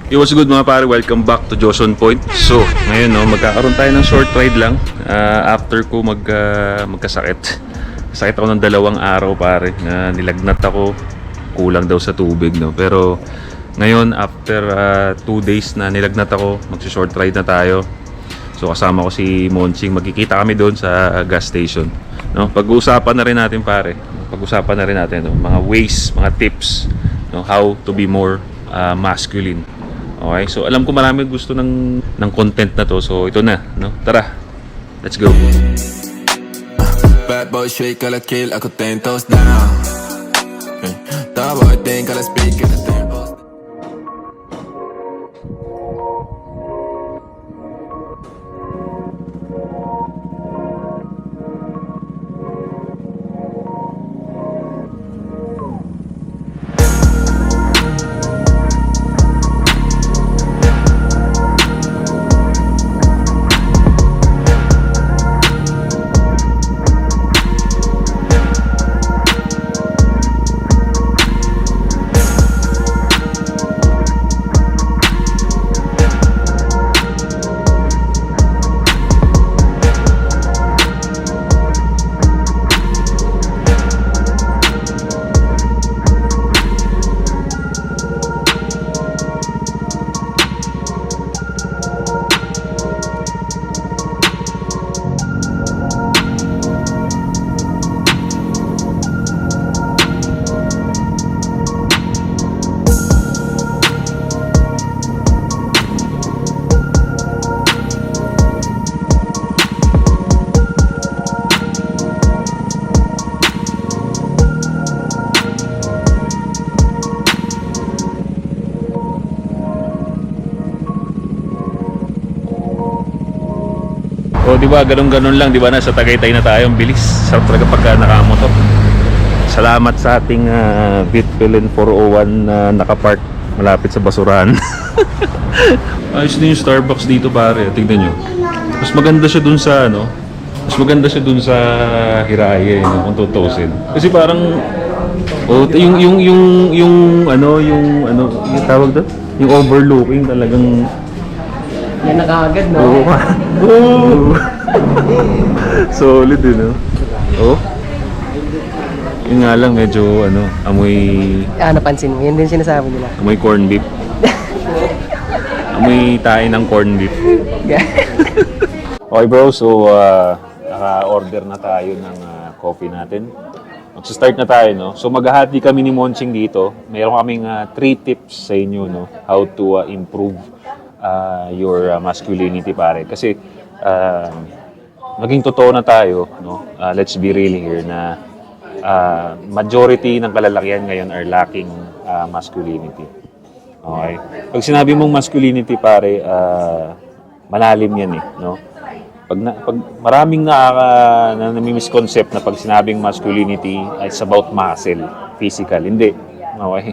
Yo, what's good mga pare? Welcome back to Joson Point. So, ngayon no, magkakaroon tayo ng short ride lang after ko magkasakit. Sakit ako ng 2 araw pare na nilagnat ako, kulang daw sa tubig no. Pero ngayon after 2 days na nilagnat ako, magsi-short ride na tayo. So kasama ko si Monching, magkikita kami doon sa gas station. No, pag-uusapan na rin natin pare. Pag-usapan na rin natin no, mga ways, mga tips no, how to be more masculine. Okay, so alam ko marami gusto ng content na to. So ito na, no? Tara. Let's go. Bad boy shake alla kill, ako 10 toes down. Tabo think alla speak in the tempo. O di ba, ganun-ganun lang, di ba? Nasa Tagaytay na tayo, ang bilis. Sarap talaga pagka nakamotor. Salamat sa ating Vitpilin 401 na nakapark malapit sa basurahan. Ayos din yung Starbucks dito pare, tignan nyo. Mas maganda siya dun sa ano, mas maganda siya dun sa Hiraya, no, kung tutusin. Kasi parang yung tawag doon, yung overlooking talagang Yan na kaagad, no? oo. Oo. Solid din, no? Oh. Yun nga lang, medyo amoy Napansin mo, yan din sinasabi nila. amoy corn beef. Amoy tayo ng corn beef. Okay bro, so naka-order na tayo ng coffee natin. Magsa-start na tayo, no? So maghahati kami ni Monching dito. Meron kaming 3 tips sa inyo, no? How to improve your masculinity pare. Kasi maging totoo na tayo, no? Let's be real here na majority ng kalalakihan ngayon are lacking masculinity. Okay? Pag sinabi mong masculinity pare, malalim yan eh, no? Pag maraming nami-misconcept na pag sinabing masculinity, it's about muscle, physical. Hindi. Okay?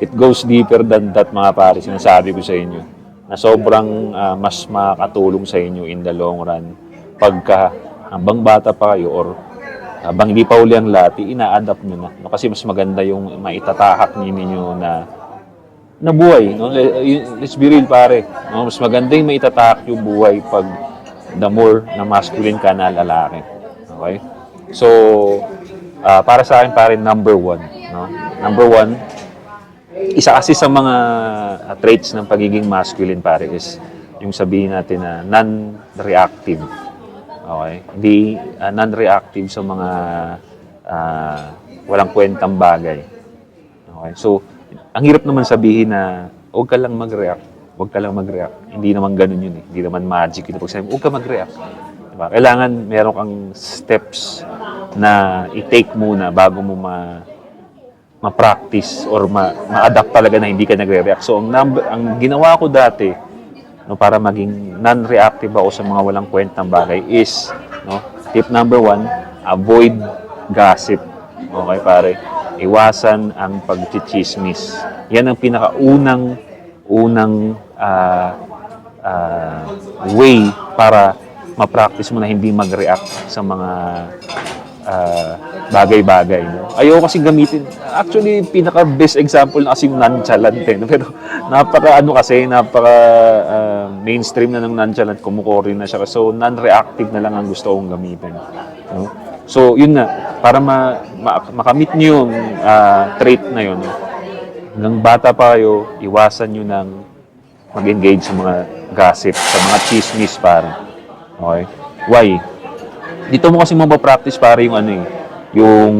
It goes deeper than that mga pare, sinasabi ko sa inyo. Na sobrang mas makakatulong sa inyo in the long run pagka habang bata pa kayo or habang hindi pa uli ang lati, ina-adapt nyo na. No? Kasi mas maganda yung maitatahak ninyo na buhay. No? Let's be real pare. No? Mas maganda yung maitatahak yung buhay pag the more na masculine ka na lalaki. Okay? So, para sa akin pare, number 1. No? Number 1, isa kasi sa mga traits ng pagiging masculine pare is yung sabihin natin na non-reactive. Okay? Hindi non-reactive sa mga walang kwentang bagay. Okay? So, ang hirap naman sabihin na huwag ka lang mag-react. Huwag ka lang mag-react. Hindi naman ganun yun eh. Hindi naman magic yun. Pag sabi, huwag ka mag-react. Diba? Kailangan meron kang steps na i-take muna bago mo ma-practice or ma-adapt talaga na hindi ka nagre-react. So, ang ginawa ko dati, no, para maging non-reactive ako sa mga walang kwentang bagay is, no, tip number 1, avoid gossip. Okay, pare? Iwasan ang pagchichismis. Yan ang pinakaunang way para ma-practice mo na hindi mag-react sa mga bagay-bagay. No? Ayoko kasi gamitin. Actually, pinaka-best example na kasi yung nonchalant. No? Pero napaka mainstream na ng nonchalant, kumukorin na siya. So, non-reactive na lang ang gusto kong gamitin. No? So, yun na. Para makamit nyo yung trait na yun. No? Hanggang bata pa kayo, iwasan nyo ng mag-engage sa mga gossip, sa mga chismis para. Okay? Why? Dito mo kasi mapapractice pare yung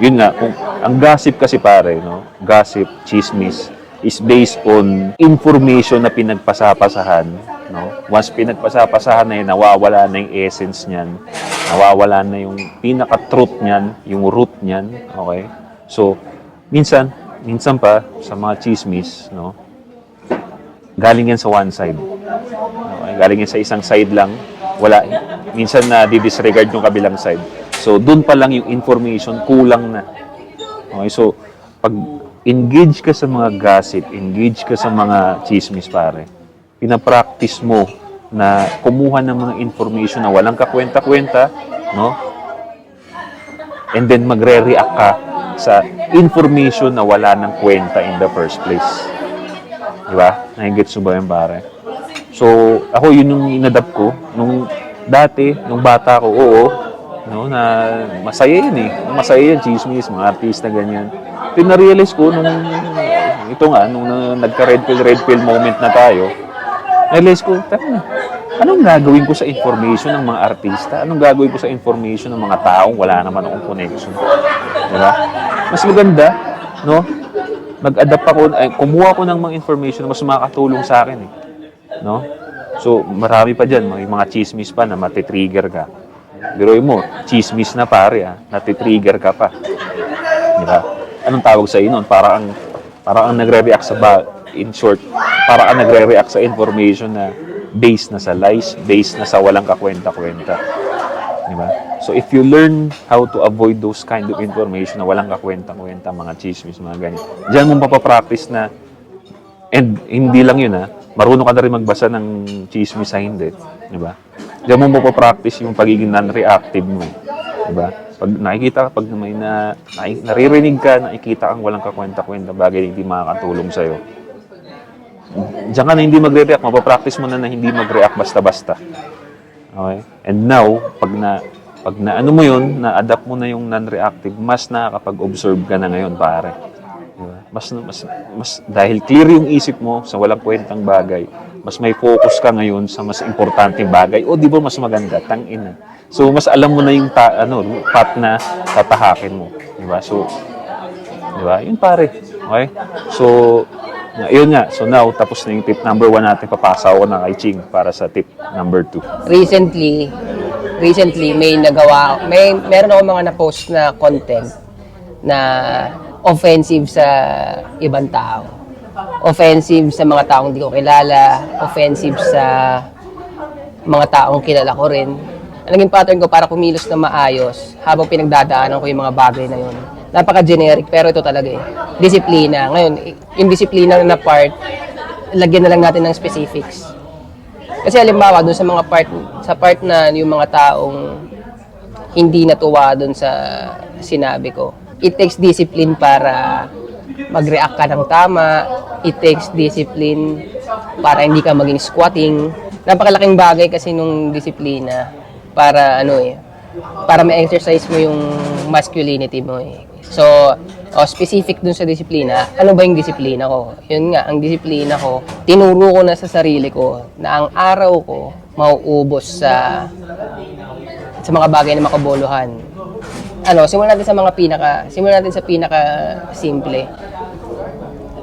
yun nga, kung, ang gossip kasi pare, no? Gossip, chismis, is based on information na pinagpasapasahan, no? Once pinagpasapasahan na yun, nawawala na yung essence niyan, nawawala na yung pinaka-truth niyan, yung root niyan, okay? So, minsan pa, sa mga chismis, no? Galing yan sa one side. Okay? Galing yan sa isang side lang, wala, minsan na di-disregard yung kabilang side. So, dun pa lang yung information, kulang na. Okay, so, pag engage ka sa mga gossip, engage ka sa mga chismis, pare, pinapractice mo na kumuha ng mga information na walang kakwenta-kwenta, no? And then, magre-react ka sa information na wala ng kwenta in the first place. Diba? Nahigits mo ba yun, pare? So, ako yun yung inadapt ko. Nung bata ko, oo, no, na masaya yun eh. Masaya yun, chismis, mga artista, ganyan. Pero na-realize ko, nung nagka-red pill moment na tayo, na-realize ko, anong gagawin ko sa information ng mga artista? Anong gagawin ko sa information ng mga taong wala naman akong connection? Diba? Mas maganda, no? Mag-adapt ako, kumuha ko ng mga information na mas makakatulong sa akin eh. No? So, marami pa dyan, mga chismis pa na matitrigger ka. Biruin mo, chismis na pare, natitrigger ka pa. Di ba? Anong tawag sa nun? Para ang nagre-react in short, para ang nagre-react sa information na based na sa lies, based na sa walang kakwenta-kwenta. Di ba? So, if you learn how to avoid those kind of information na walang kakwenta-kwenta, mga chismis, mga ganyan, dyan mo papapractice na, and hindi lang yun marunong ka na rin magbasa ng chismis sa hindi. Di ba? Diyan mo mapapractice yung pagiging non-reactive mo. Di ba? Pag nakikita ka, pag may naririnig ka, nakikita kang walang kakwenta-kwenta, bagay na hindi makakatulong sa'yo. Diyan ka na hindi magre-react, mapapractice mo na hindi mag-react basta-basta. Okay? And now, pag na mo yun, na-adapt mo na yung non-reactive, mas nakakapag-observe ka na ngayon, pare. Diba? Mas dahil clear yung isip mo sa walang kwentang bagay, mas may focus ka ngayon sa mas importanteng bagay. O di ba mas maganda? Tangina. So mas alam mo na yung path na tatahakin mo, di ba? So di ba? Yun pare. Okay? So yun nga. So now tapos na yung tip number 1 natin. Papasa ako na kay Ching para sa tip number 2. Recently meron ako mga na-post na content na offensive sa ibang tao. Offensive sa mga taong hindi ko kilala. Offensive sa mga taong kilala ko rin. Ang naging pattern ko para kumilos na maayos habang pinagdadaanan ko yung mga bagay na yun. Napaka-generic, pero ito talaga eh. Disiplina. Ngayon, yung disiplina na part, lagyan na lang natin ng specifics. Kasi halimbawa, dun sa mga part na yung mga taong hindi natuwa dun sa sinabi ko, it takes discipline para mag-react ka ng tama. It takes discipline para hindi ka maging squatting. Napakalaking bagay kasi nung disiplina para para ma-exercise mo yung masculinity mo eh. So, specific dun sa disiplina, ano ba yung disiplina ko? Yun nga, ang disiplina ko, tinuro ko na sa sarili ko na ang araw ko mauubos sa mga bagay na makabuluhan. Simulan natin sa pinaka simple.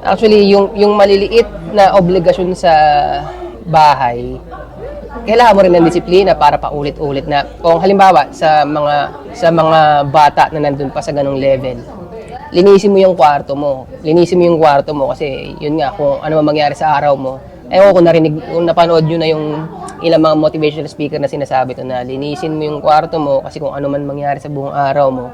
Actually, yung maliliit na obligasyon sa bahay, kailangan mo rin ng disiplina para paulit-ulit na. Kung halimbawa sa mga bata na nandun pa sa ganung level, linisin mo yung kwarto mo. Kasi yun nga, kung ano mangyari sa araw mo. Kung napanood nyo na yung ilang mga motivational speaker na sinasabi to na linisin mo yung kwarto mo kasi kung ano man mangyari sa buong araw mo,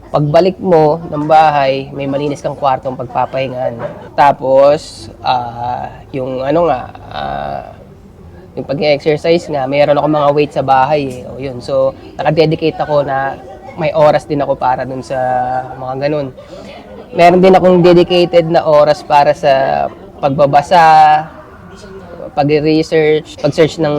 pagbalik mo ng bahay, may malinis kang kwartong pagpapahingan. Tapos, yung pag-exercise nga, mayroon ako mga weight sa bahay eh. Yun. So, nakadedicate ako na may oras din ako para dun sa mga ganun. Meron din akong dedicated na oras para sa pagbabasa, pag-research, pag-search ng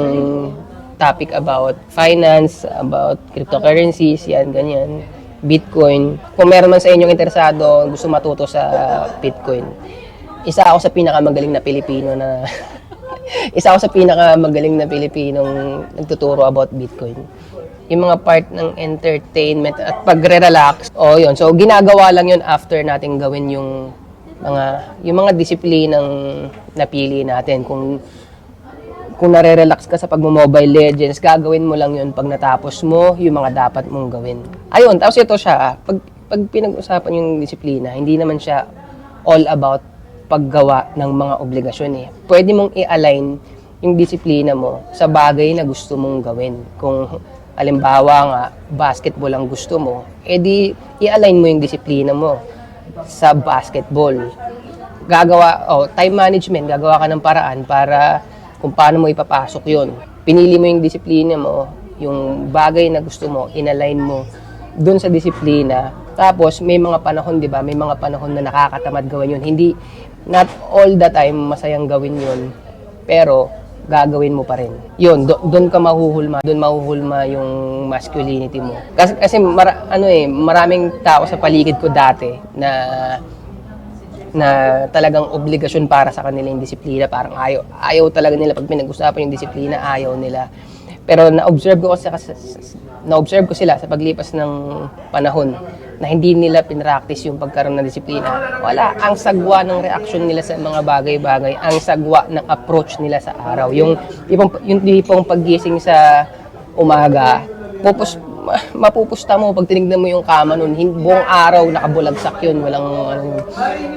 topic about finance, about cryptocurrencies, yan, ganyan, Bitcoin. Kung meron man sa inyong interesado, gusto matuto sa Bitcoin, isa ako sa pinakamagaling na Pilipino na isa ako sa pinakamagaling na Pilipinong nagtuturo about Bitcoin. Yung mga part ng entertainment at pagre-relax. Yun. So ginagawa lang yun after natin gawin yung mga disiplinang napili natin. Kung nare-relax ka sa pagmo-Mobile Legends, gagawin mo lang yun pag natapos mo yung mga dapat mong gawin. Ayun, tapos ito siya, pag pinag-usapan yung disiplina, hindi naman siya all about paggawa ng mga obligasyon eh. Pwede mong i-align yung disiplina mo sa bagay na gusto mong gawin. Kung halimbawa nga, basketball ang gusto mo, edi i-align mo yung disiplina mo sa basketball. Time management, gagawa ka ng paraan para kung paano mo ipapasok yun. Pinili mo yung disiplina mo, yung bagay na gusto mo, in-align mo dun sa disiplina. Tapos may mga panahon, di ba? May mga panahon na nakakatamad gawin yun. Not all the time masayang gawin yun, pero gagawin mo pa rin. Yun, doon ka mahuhulma. Doon mahuhulma yung masculinity mo. Kasi maraming tao sa paligid ko dati na talagang obligasyon para sa kanila yung disiplina. Parang ayaw talaga nila. Pag pinag-usapan yung disiplina, ayaw nila. Pero na-observe ko sila sa paglipas ng panahon na hindi nila pinractice yung pagkaroon ng disiplina. Wala. Ang sagwa ng reaction nila sa mga bagay-bagay, ang sagwa ng approach nila sa araw. Yung tipong paggising sa umaga, mapupusta mo pag tinignan mo yung kama nun. Buong araw nakabulagsak yun.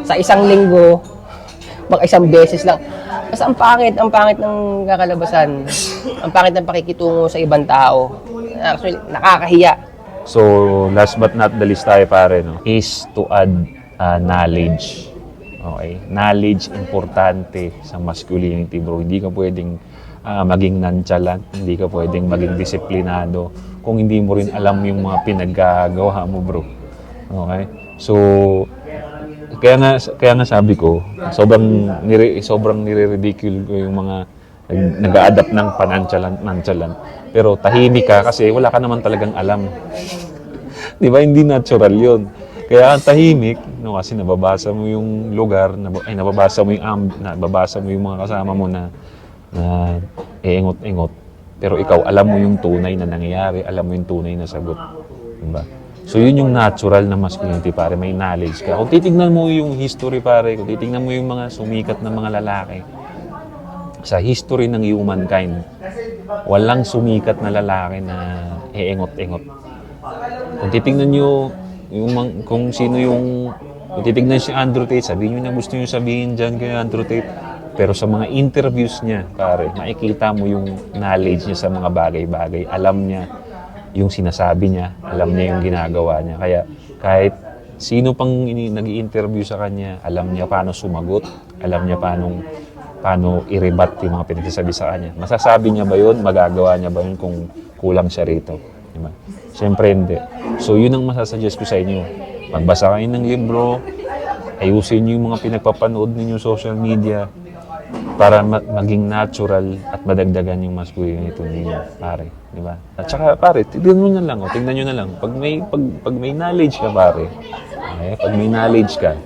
Sa isang linggo, isang beses lang. Basta ang pangit ng kakalabasan. Ang pangit ng pakikitungo sa ibang tao. Actually, nakakahiya. So, last but not the least tayo pare, no, is to add knowledge. Okay? Knowledge, importante sa masculinity, bro. Hindi ka pwedeng maging nonchalant, hindi ka pwedeng maging disiplinado kung hindi mo rin alam yung mga pinaggagawa mo, bro. Okay? So, kaya nga sabi ko, sobrang nire-ridicule ko yung mga nag-a-adapt ng nonchalant. Pero tahimik ka kasi wala ka naman talagang alam. Di ba? Hindi natural yun. Kaya tahimik, no, kasi nababasa mo yung lugar, nababasa mo yung mga kasama mo na engot-engot. Pero ikaw, alam mo yung tunay na nangyayari, alam mo yung tunay na sagot. Diba? So yun yung natural na masculinity, pare. May knowledge ka. Kung titignan mo yung history, pare, kung titignan mo yung mga sumikat na mga lalaki, sa history ng humankind, walang sumikat na lalaki na engot-engot. Kung titignan nyo kung titignan si Andrew Tate, sabihin nyo na gusto nyo sabihin dyan kay Andrew Tate. Pero sa mga interviews niya, pare, makikita mo yung knowledge niya sa mga bagay-bagay. Alam niya yung sinasabi niya, alam niya yung ginagawa niya. Kaya kahit sino pang nag-i-interview sa kanya, alam niya paano sumagot, alam niya paano i-rebat yung mga pinagsasabi sa kanya. Masasabi niya ba yun? Magagawa niya ba yun kung kulang siya rito? Diba? Siyempre hindi. So yun ang masasuggest ko sa inyo. Magbasa kayo ng libro, ayusin niyo yung mga pinagpapanood ninyo social media para maging natural at madagdagan yung masculinity ninyo, pare. Diba? At saka, pare, tingnan nyo na lang. Pag may knowledge ka, pare, okay? Pag may knowledge ka,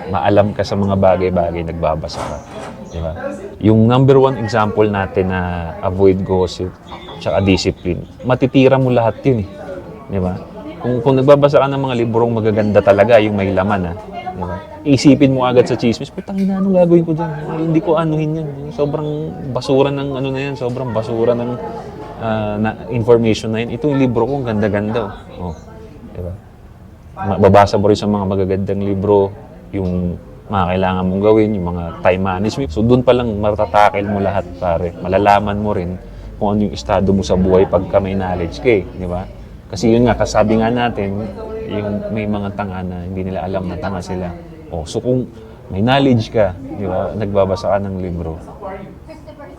maalam ka sa mga bagay-bagay, nagbabasa ka. Diba? Yung number one example natin na avoid gossip tsaka discipline, matitira mo lahat yun eh. Diba? Kung nagbabasa ka ng mga librong magaganda talaga, yung may laman diba? Isipin mo agad sa chismis, putang ina, anong gagawin ko dyan? Hindi ko anuhin yan. Sobrang basura ng sobrang basura ng information na yan. Ito yung libro ko, ganda-ganda. Diba? Babasa mo rin sa mga magagandang libro, yung mga kailangan mong gawin, yung mga time management. So doon pa lang matatakel mo lahat, pare. Malalaman mo rin kung ano yung estado mo sa buhay pagka may knowledge ka, di ba? Kasi yun nga, kasabi nga natin, yung may mga tanga na hindi nila alam na tanga sila. So kung may knowledge ka, di ba, nagbabasa ka ng libro,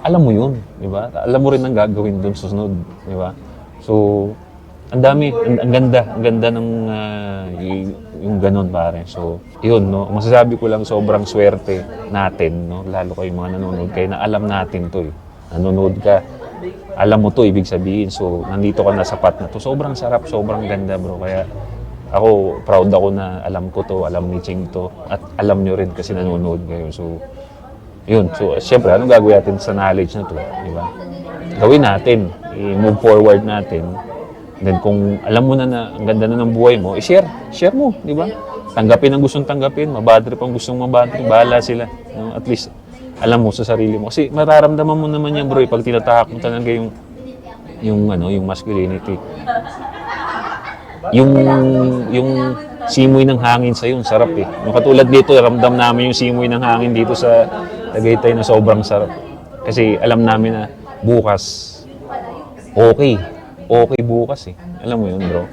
alam mo yun, di ba? Alam mo rin ang gagawin doon susunod, di ba? So Ang dami, ang ganda ng yung ganun pare. So, yun, no, masasabi ko lang sobrang swerte natin, no, lalo kayong mga nanonood kayo na alam natin to eh. Nanonood ka, alam mo to, ibig sabihin. So, nandito ka na sapat na to. Sobrang sarap, sobrang ganda bro. Kaya ako, proud ako na alam ko to, alam ni Ching to, at alam nyo rin kasi nanonood kayo. So, yun. So, syempre, anong gagawin natin sa knowledge na to? Di ba? Gawin natin. I-move forward natin. Then, kung alam mo na na ang ganda na ng buhay mo, i-share. Share mo, di ba? Tanggapin ang gustong tanggapin. Mabadrip ang gustong mabadrip. Bahala sila. No? At least, alam mo sa sarili mo. Kasi mararamdaman mo naman yan, bro, pag tinatahak mo talaga yung masculinity. Yung simoy ng hangin sa yung sarap eh. Yung katulad dito, ramdam namin yung simoy ng hangin dito sa Tagaytay na sobrang sarap. Kasi alam namin na bukas, okay bukas eh. Alam mo yun, bro.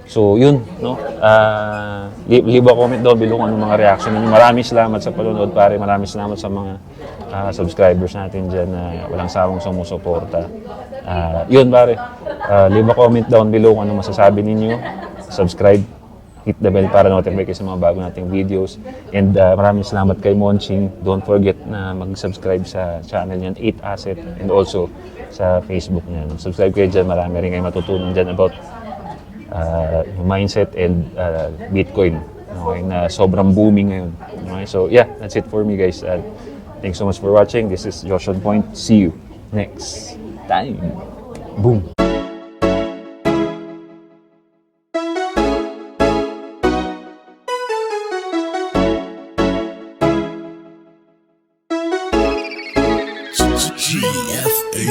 So, yun, no? Leave a comment down below kung anong mga reaction ninyo. Maraming salamat sa panonood, pare. Maraming salamat sa mga subscribers natin dyan na walang sawang sumusuporta. Yun, pare. Leave a comment down below kung anong masasabi ninyo. Subscribe. Hit the bell para notify kayo sa mga bago nating videos. And maraming salamat kay Monching. Don't forget na mag-subscribe sa channel niyan, 8 Asset. And also sa Facebook niya. Subscribe kayo dyan. Marami rin kayo matutunan dyan about mindset and Bitcoin. Okay, na sobrang booming ngayon. Okay, so yeah, that's it for me guys. Thanks so much for watching. This is Josh on Point. See you next time. Boom. GFAB.